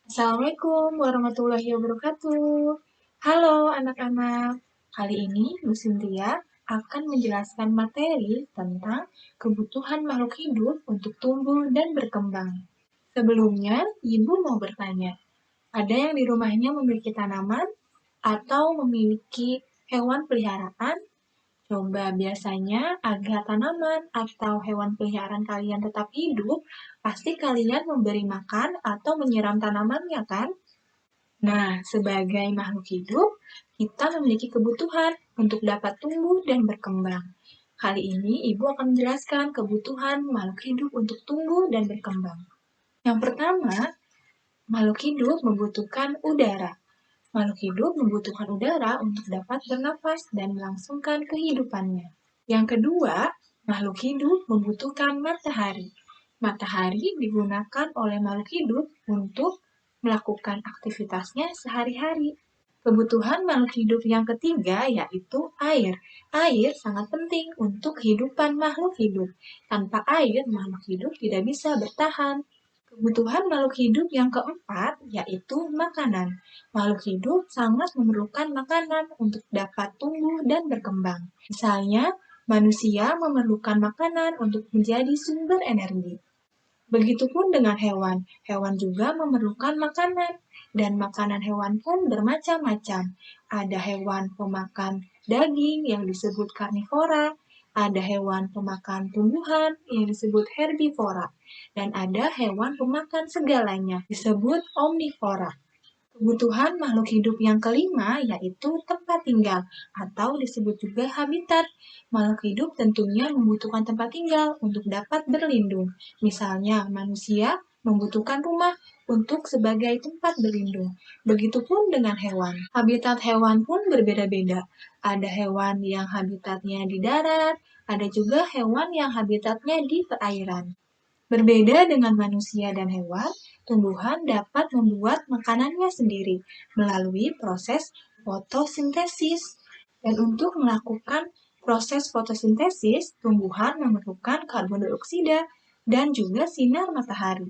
Assalamualaikum warahmatullahi wabarakatuh. Halo anak-anak, kali ini Bu Cynthia akan menjelaskan materi tentang kebutuhan makhluk hidup untuk tumbuh dan berkembang. Sebelumnya, Ibu mau bertanya, ada yang di rumahnya memiliki tanaman atau memiliki hewan peliharaan? Coba biasanya agar tanaman atau hewan peliharaan kalian tetap hidup, pasti kalian memberi makan atau menyiram tanamannya kan? Nah, sebagai makhluk hidup, kita memiliki kebutuhan untuk dapat tumbuh dan berkembang. Kali ini Ibu akan menjelaskan kebutuhan makhluk hidup untuk tumbuh dan berkembang. Yang pertama, makhluk hidup membutuhkan udara. Makhluk hidup membutuhkan udara untuk dapat bernafas dan melangsungkan kehidupannya. Yang kedua, makhluk hidup membutuhkan matahari. Matahari digunakan oleh makhluk hidup untuk melakukan aktivitasnya sehari-hari. Kebutuhan makhluk hidup yang ketiga yaitu air. Air sangat penting untuk kehidupan makhluk hidup. Tanpa air, makhluk hidup tidak bisa bertahan. Kebutuhan makhluk hidup yang keempat yaitu makanan. Makhluk hidup sangat memerlukan makanan untuk dapat tumbuh dan berkembang. Misalnya, manusia memerlukan makanan untuk menjadi sumber energi. Begitupun dengan hewan. Hewan juga memerlukan makanan, dan makanan hewan pun bermacam-macam. Ada hewan pemakan daging yang disebut karnivora, ada hewan pemakan tumbuhan yang disebut herbivora, dan ada hewan pemakan segalanya disebut omnivora. Kebutuhan makhluk hidup yang kelima yaitu tempat tinggal atau disebut juga habitat. Makhluk hidup tentunya membutuhkan tempat tinggal untuk dapat berlindung. Misalnya manusia membutuhkan rumah untuk sebagai tempat berlindung. Begitupun dengan hewan. Habitat hewan pun berbeda-beda. Ada hewan yang habitatnya di darat, ada juga hewan yang habitatnya di perairan. Berbeda dengan manusia dan hewan, tumbuhan dapat membuat makanannya sendiri melalui proses fotosintesis. Dan untuk melakukan proses fotosintesis, tumbuhan memerlukan karbon dioksida dan juga sinar matahari.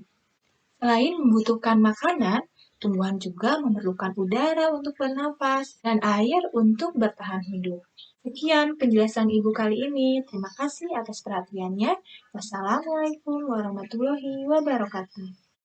Selain membutuhkan makanan, tumbuhan juga memerlukan udara untuk bernafas dan air untuk bertahan hidup. Sekian penjelasan Ibu kali ini. Terima kasih atas perhatiannya. Wassalamualaikum warahmatullahi wabarakatuh.